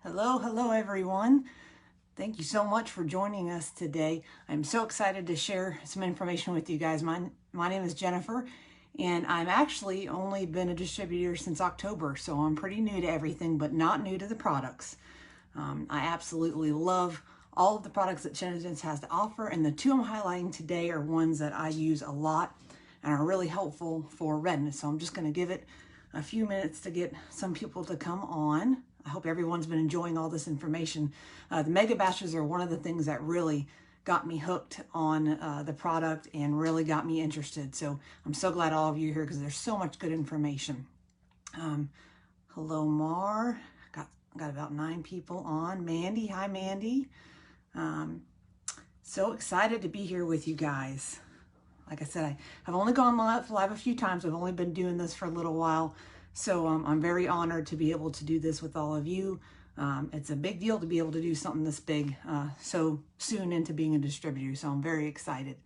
Hello everyone. Thank you so much for joining us today. I'm so excited to share some information with you guys. My name is Jennifer, and I've actually only been a distributor since October, so I'm pretty new to everything, but not new to the products. I absolutely love all of the products that Genesense has to offer, and the two I'm highlighting today are ones that I use a lot and are really helpful for redness. So I'm just going to give it a few minutes to get some people to come on. I hope everyone's been enjoying all this information. The Mega Bashes are one of the things that really got me hooked on the product and really got me interested. So I'm so glad all of you are here because there's so much good information. Hello, Mar. Got about 9 people on. Mandy, hi Mandy. So excited to be here with you guys. Like I said, I have only gone live a few times. I've only been doing this for a little while. So I'm very honored to be able to do this with all of you. It's a big deal to be able to do something this big so soon into being a distributor. So I'm very excited.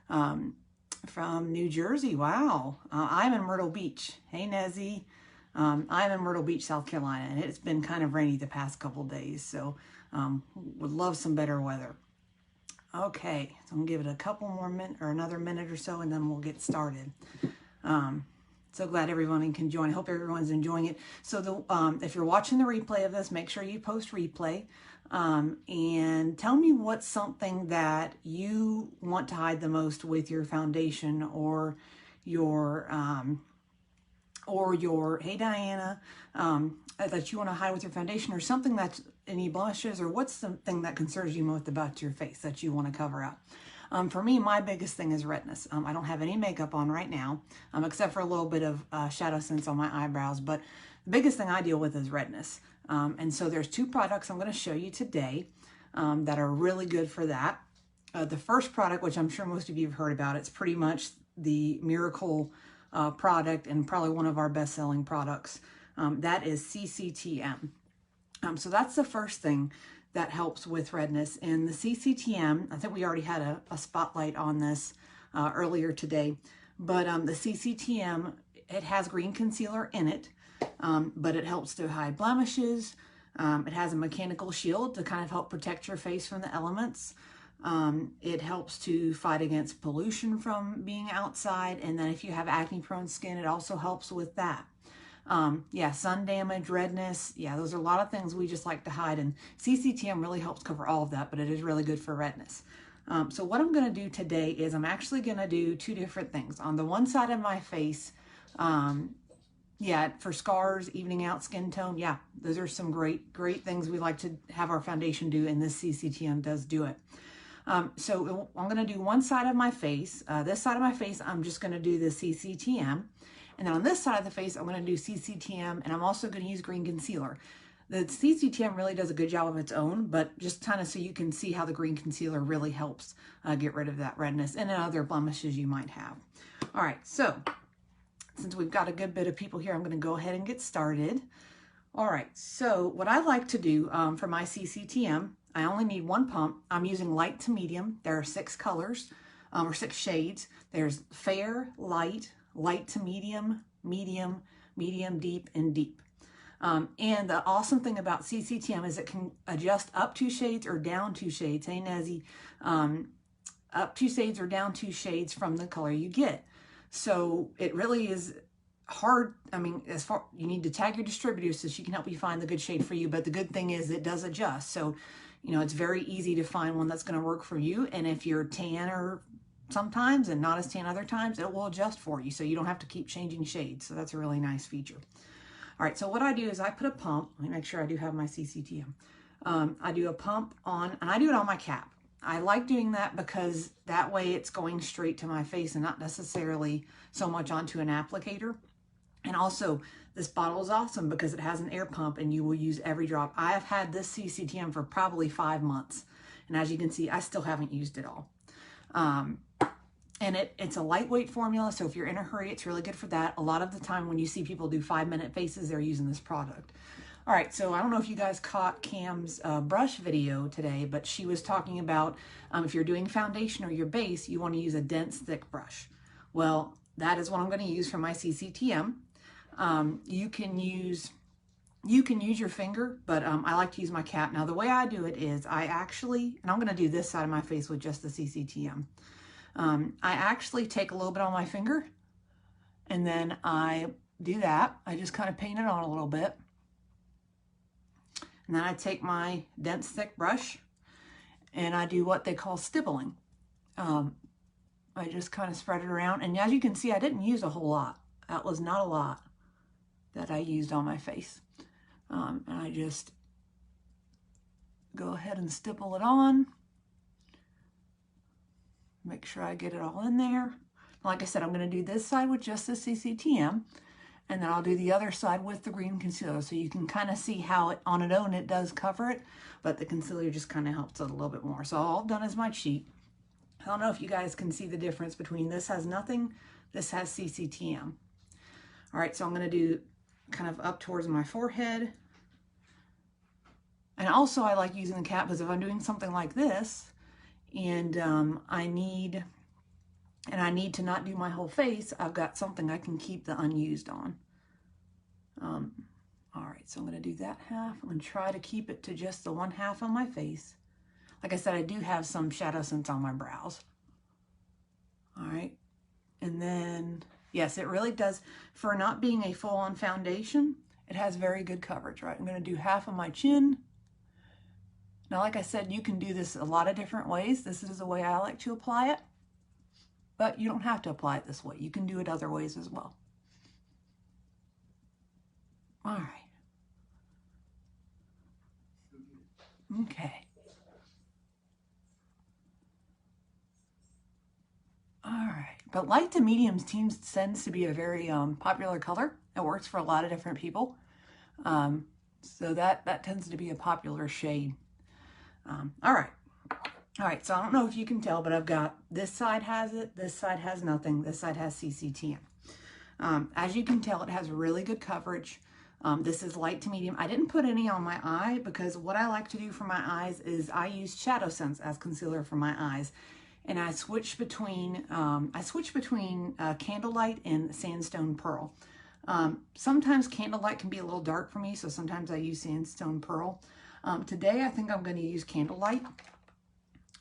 From New Jersey, wow. I'm in Myrtle Beach. Hey, Nezzy. I'm in Myrtle Beach, South Carolina, and it's been kind of rainy the past couple days. So would love some better weather. Okay, so I'm gonna give it a couple more minutes or another minute or so, and then we'll get started. So glad everyone can join. I hope everyone's enjoying it. So if you're watching the replay of this, make sure you post replay and tell me what's something that you want to hide the most with your foundation or your hey Diana, that you want to hide with your foundation, or something that's any blushes, or what's something that concerns you most about your face that you want to cover up. For me, my biggest thing is redness. I don't have any makeup on right now, except for a little bit of shadow sense on my eyebrows, but the biggest thing I deal with is redness. And so there's 2 products I'm going to show you today that are really good for that. The first product, which I'm sure most of you have heard about, it's pretty much the Miracle product and probably one of our best-selling products. That is CCTM. So that's the first thing that helps with redness. And the CCTM, I think we already had a spotlight on this earlier today, but the CCTM, it has green concealer in it, but it helps to hide blemishes. It has a mechanical shield to kind of help protect your face from the elements. It helps to fight against pollution from being outside. And then if you have acne prone skin, it also helps with that. Yeah, sun damage, redness. Yeah, those are a lot of things we just like to hide. And CCTM really helps cover all of that, but it is really good for redness. So what I'm going to do today is I'm actually going to do 2 different things. On the one side of my face, yeah, for scars, evening out skin tone. Yeah, those are some great things we like to have our foundation do, and this CCTM does do it. So I'm going to do one side of my face. This side of my face, I'm just going to do the CCTM. And then on this side of the face, I'm going to do CCTM, and I'm also going to use green concealer. The CCTM really does a good job of its own, but just kind of so you can see how the green concealer really helps get rid of that redness and other blemishes you might have. All right, so since we've got a good bit of people here, I'm going to go ahead and get started. All right, so what I like to do for my CCTM, I only need 1 pump. I'm using light to medium. There are 6 colors or 6 shades. There's fair, light, light to medium, medium, medium, deep, and deep. And the awesome thing about CCTM is it can adjust up 2 shades or down 2 shades. Hey, Nezzy, up 2 shades or down 2 shades from the color you get. So it really is hard. I mean, as far you need to tag your distributor so she can help you find the good shade for you. But the good thing is it does adjust. So, you know, it's very easy to find one that's going to work for you. And if you're tan or sometimes and not as tan other times, it will adjust for you. So you don't have to keep changing shades. So that's a really nice feature. All right, so what I do is I put a pump. Let me make sure I do have my CCTM. I do a pump on, and I do it on my cap. I like doing that because that way it's going straight to my face and not necessarily so much onto an applicator. And also, this bottle is awesome because it has an air pump and you will use every drop. I have had this CCTM for probably 5 months. And as you can see, I still haven't used it all. And it's a lightweight formula, so if you're in a hurry, it's really good for that. A lot of the time when you see people do 5-minute faces, they're using this product. All right, so I don't know if you guys caught Cam's brush video today, but she was talking about if you're doing foundation or your base, you want to use a dense, thick brush. Well, that is what I'm going to use for my CCTM. You can use You can use your finger, but I like to use my cap. Now, the way I do it is I actually, and I'm going to do this side of my face with just the CCTM. I actually take a little bit on my finger, and then I do that. I just kind of paint it on a little bit. And then I take my dense, thick brush, and I do what they call stippling. I just kind of spread it around. And as you can see, I didn't use a whole lot. That was not a lot that I used on my face. And I just go ahead and stipple it on. Make sure I get it all in there. Like I said, I'm going to do this side with just the CCTM, and then I'll do the other side with the green concealer. So you can kind of see how it, on its own it does cover it, but the concealer just kind of helps it a little bit more. So all I've done is my cheek. I don't know if you guys can see the difference between this has nothing, this has CCTM. All right, so I'm going to do kind of up towards my forehead. And also I like using the cap because if I'm doing something like this and I need to not do my whole face, I've got something I can keep the unused on. All right, so I'm going to do that half. I'm going to try to keep it to just the one half on my face. Like I said, I do have some shadow sense on my brows. All right, and then, yes, it really does, for not being a full-on foundation, it has very good coverage, right? I'm going to do half of my chin. Now, like I said, you can do this a lot of different ways. This is the way I like to apply it, but you don't have to apply it this way. You can do it other ways as well. All right. Okay. All right. But light to medium tends to be a very popular color. It works for a lot of different people. So that tends to be a popular shade. All right. All right, so I don't know if you can tell, but I've got this side has it, this side has nothing, this side has CCTM. As you can tell, it has really good coverage. This is light to medium. I didn't put any on my eye because what I like to do for my eyes is I use Shadow Sense as concealer for my eyes. And I switch between Candlelight and Sandstone Pearl. Sometimes Candlelight can be a little dark for me, so sometimes I use Sandstone Pearl. Today I think I'm going to use Candlelight.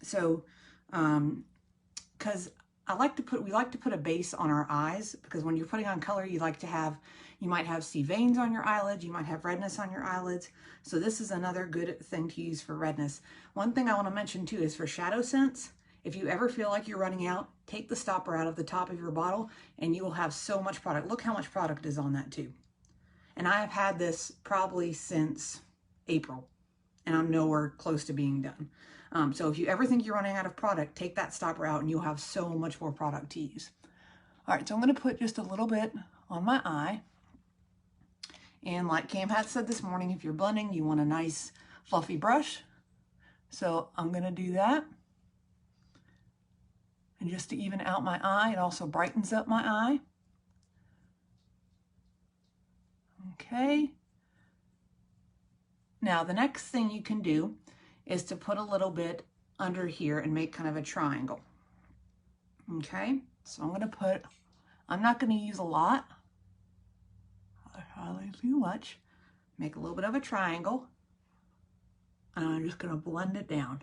So, because we like to put a base on our eyes, because when you're putting on color, you might see veins on your eyelids, you might have redness on your eyelids. So this is another good thing to use for redness. One thing I want to mention too is for Shadow Sense, if you ever feel like you're running out, take the stopper out of the top of your bottle and you will have so much product. Look how much product is on that tube. And I have had this probably since April and I'm nowhere close to being done. So if you ever think you're running out of product, take that stopper out and you'll have so much more product to use. All right, so I'm going to put just a little bit on my eye. And like Cam had said this morning, if you're blending, you want a nice fluffy brush. So I'm going to do that. And just to even out my eye, it also brightens up my eye. Okay. Now the next thing you can do is to put a little bit under here and make kind of a triangle. Okay, so I'm not going to use a lot, hardly too much. Make a little bit of a triangle, and I'm just going to blend it down.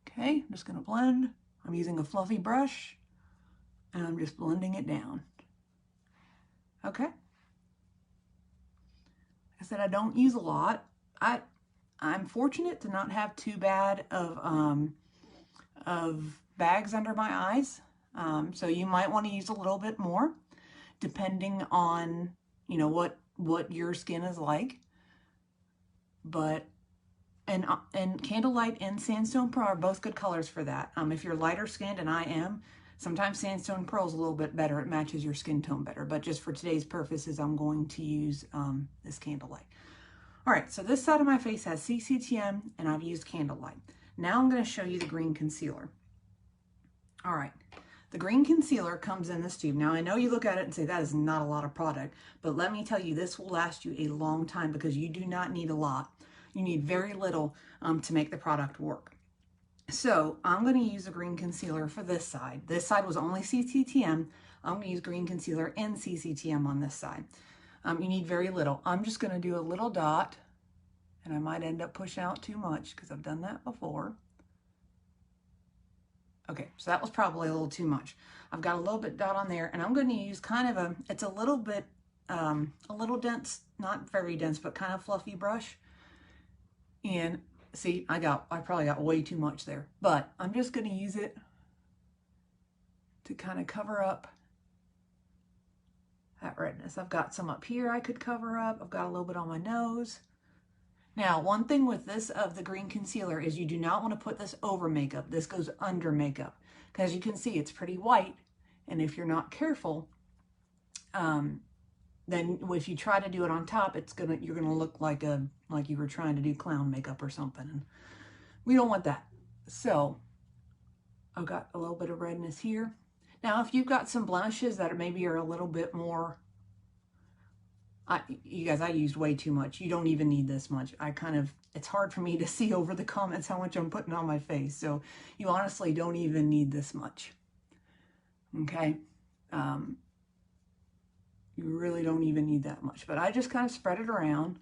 Okay, I'm just going to blend. I'm using a fluffy brush, and I'm just blending it down. Okay. I said I don't use a lot. I'm fortunate to not have too bad of bags under my eyes. So you might want to use a little bit more, depending on what your skin is like. But and Candlelight and Sandstone Pearl are both good colors for that. If you're lighter skinned, and I am, sometimes Sandstone Pearl is a little bit better. It matches your skin tone better. But just for today's purposes, I'm going to use this Candlelight. All right, so this side of my face has CCTM, and I've used Candlelight. Now I'm going to show you the green concealer. All right, the green concealer comes in this tube. Now, I know you look at it and say, that is not a lot of product. But let me tell you, this will last you a long time because you do not need a lot. You need very little to make the product work. So I'm going to use a green concealer for this side. This side was only CCTM. I'm going to use green concealer and CCTM on this side. You need very little. I'm just going to do a little dot, and I might end up pushing out too much because I've done that before. Okay, so that was probably a little too much. I've got a little bit dot on there, and I'm going to use kind of a, it's a little bit, a little dense, not very dense, but kind of fluffy brush. And see, I probably got way too much there, but I'm just going to use it to kind of cover up that redness. I've got some up here I could cover up. I've got a little bit on my nose. Now, one thing with this of the green concealer is you do not want to put this over makeup. This goes under makeup because you can see it's pretty white. And if you're not careful, then if you try to do it on top, you're gonna look like you were trying to do clown makeup or something. And we don't want that. So I've got a little bit of redness here. Now, if you've got some blemishes that maybe are a little bit more, you guys, I used way too much. You don't even need this much. It's hard for me to see over the comments how much I'm putting on my face. So you honestly don't even need this much. Okay. You really don't even need that much, but I just kind of spread it around.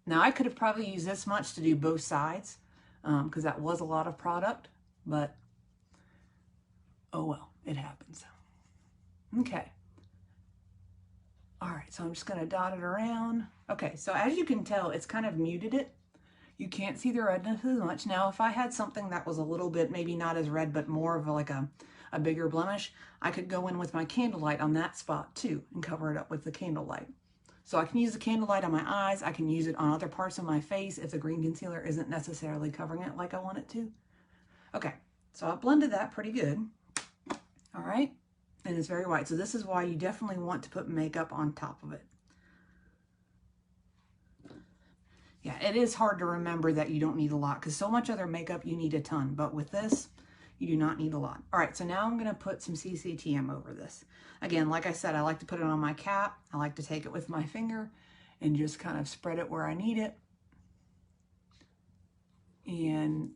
Now I could have probably used this much to do both sides because that was a lot of product, but oh well, it happens. Okay. All right, so I'm just going to dot it around. Okay, so as you can tell, it's kind of muted it. You can't see the redness as much. Now, if I had something that was a little bit, maybe not as red, but more of like a bigger blemish, I could go in with my candlelight on that spot too and cover it up with the candlelight. So I can use the candlelight on my eyes. I can use it on other parts of my face if the green concealer isn't necessarily covering it like I want it to. Okay, so I blended that pretty good. All right. And it's very white. So this is why you definitely want to put makeup on top of it. Yeah, it is hard to remember that you don't need a lot because so much other makeup you need a ton. But with this, you do not need a lot. All right, so now I'm going to put some CCTM over this. Again, like I said, I like to put it on my cap. I like to take it with my finger and just kind of spread it where I need it. And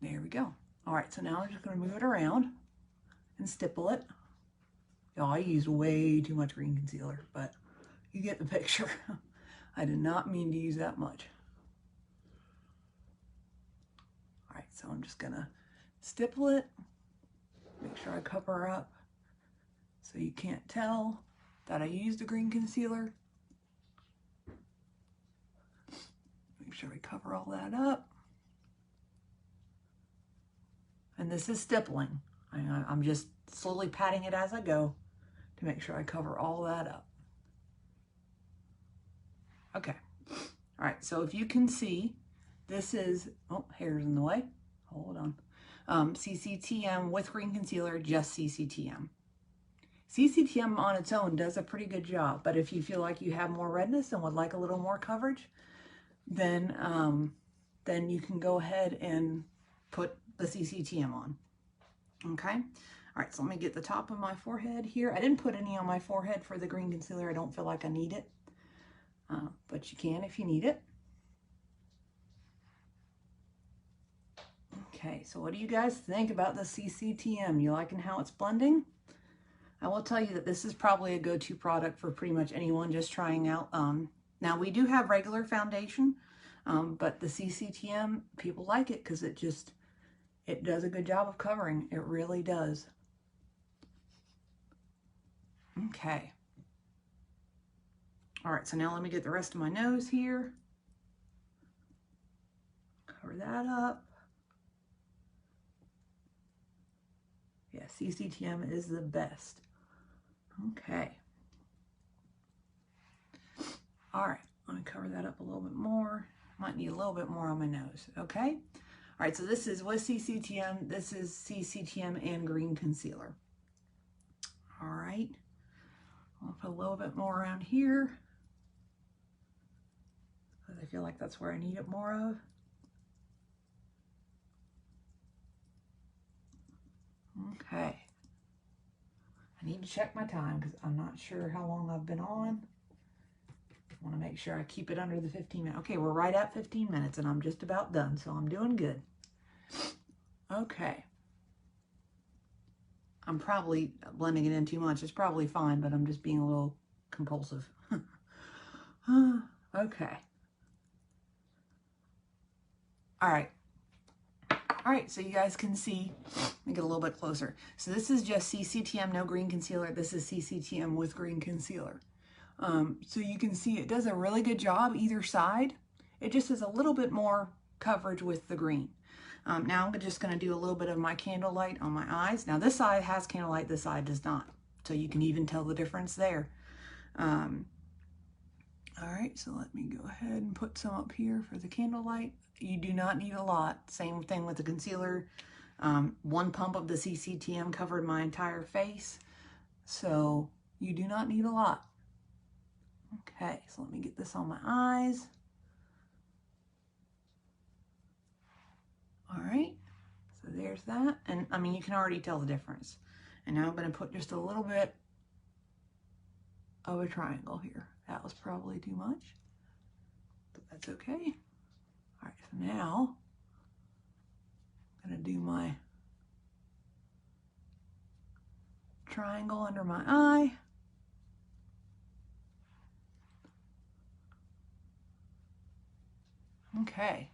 there we go. All right, so now I'm just going to move it around and stipple it. Oh, I used way too much green concealer, but you get the picture. I did not mean to use that much. All right, so I'm just gonna stipple it, make sure I cover her up so you can't tell that I used a green concealer. Make sure we cover all that up. And this is stippling. I'm just slowly patting it as I go to make sure I cover all that up. Okay. All right, so if you can see, this is, oh, hair's in the way. Hold on. CCTM with green concealer, just CCTM. CCTM on its own does a pretty good job, but if you feel like you have more redness and would like a little more coverage, then you can go ahead and put the CCTM on. Okay. All right, so let me get the top of my forehead here. I didn't put any on my forehead for the green concealer. I don't feel like I need it, but you can if you need it. Okay, so what do you guys think about the CCTM? You liking how it's blending? I will tell you that this is probably a go-to product for pretty much anyone just trying out. Now, we do have regular foundation, but the CCTM, people like it because it does a good job of covering. It really does. Okay. All right, so now let me get the rest of my nose here. Cover that up. Yeah, CCTM is the best. Okay. All right, let me cover that up a little bit more. Might need a little bit more on my nose, okay? All right, so this is with CCTM. This is CCTM and green concealer. All right. I'll put a little bit more around here because I feel like that's where I need it more of. Okay. I need to check my time because I'm not sure how long I've been on. I want to make sure I keep it under the 15 minutes. Okay, we're right at 15 minutes and I'm just about done, so I'm doing good. Okay. I'm probably blending it in too much. It's probably fine, but I'm just being a little compulsive. Okay. All right. All right, so you guys can see, let me get a little bit closer. So this is just CCTM, no green concealer. This is CCTM with green concealer. So you can see it does a really good job either side. It just has a little bit more coverage with the green. Now I'm just going to do a little bit of my candlelight on my eyes. Now this side has candlelight, this side does not. So you can even tell the difference there. All right, so let me go ahead and put some up here for the candlelight. You do not need a lot. Same thing with the concealer. One pump of the CCTM covered my entire face. So you do not need a lot. Okay, so let me get this on my eyes. All right, so there's that. And I mean, you can already tell the difference. And now I'm going to put just a little bit of a triangle here. That was probably too much, but that's okay. All right, so now I'm going to do my triangle under my eye. Okay.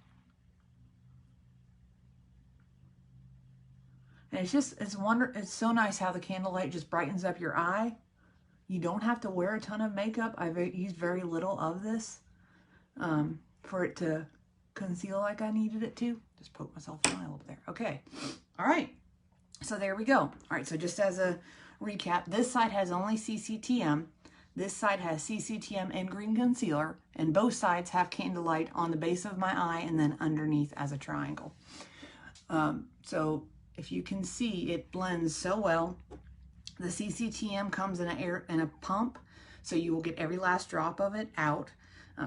And it's so nice how the candlelight just brightens up your eye. You don't have to wear a ton of makeup. I've used very little of this for it to conceal like I needed it to. Just poke myself in the eye a little there. Okay. All right. So there we go. All right. So just as a recap, this side has only CCTM. This side has CCTM and green concealer. And both sides have candlelight on the base of my eye and then underneath as a triangle. So if you can see, it blends so well. The CCTM comes in a pump, so you will get every last drop of it out.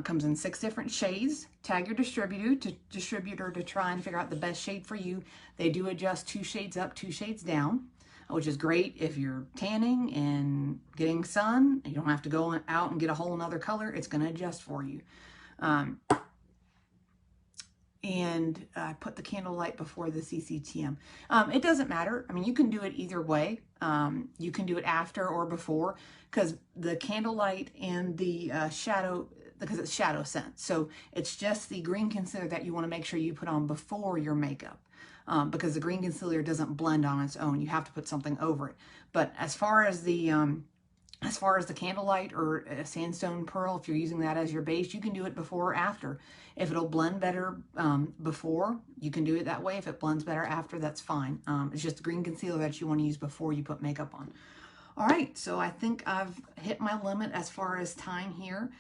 Comes in 6 different shades. Tag your distributor to try and figure out the best shade for you. They do adjust 2 shades up, 2 shades down, which is great if you're tanning and getting sun. You don't have to go out and get a whole another color. It's going to adjust for you. And I put the candlelight before the CCTM. It doesn't matter. I mean, you can do it either way. You can do it after or before, because the candlelight and the shadow, because it's shadow scent. So it's just the green concealer that you want to make sure you put on before your makeup, because the green concealer doesn't blend on its own. You have to put something over it. But as far as the candlelight or a sandstone pearl, if you're using that as your base, you can do it before or after. If it'll blend better before, you can do it that way. If it blends better after, that's fine. It's just the green concealer that you want to use before you put makeup on. All right, so I think I've hit my limit as far as time here.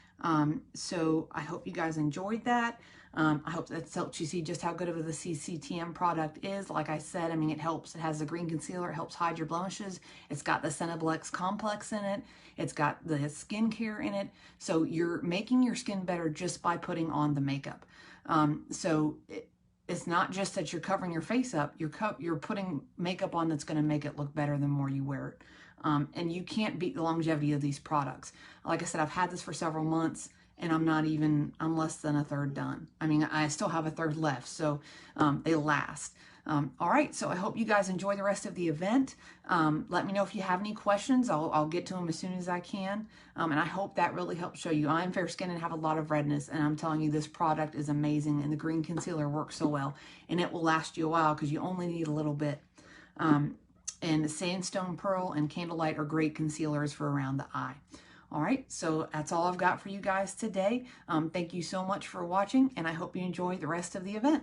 So I hope you guys enjoyed that. I hope that's helped you see just how good of the CCTM product is. Like I said, I mean, it helps. It has the green concealer. It helps hide your blemishes. It's got the Cineblex complex in it. It's got the skincare in it. So you're making your skin better just by putting on the makeup. It's not just that you're covering your face up. You're putting makeup on that's going to make it look better the more you wear it. And you can't beat the longevity of these products. Like I said, I've had this for several months, and I'm less than a third done. I mean, I still have a third left, so they last. All right, so I hope you guys enjoy the rest of the event. Let me know if you have any questions. I'll get to them as soon as I can. And I hope that really helps show you. I'm fair skinned and have a lot of redness, and I'm telling you, this product is amazing, and the green concealer works so well, and it will last you a while because you only need a little bit. And Sandstone Pearl and Candlelight are great concealers for around the eye. All right, so that's all I've got for you guys today. Thank you so much for watching, and I hope you enjoy the rest of the event.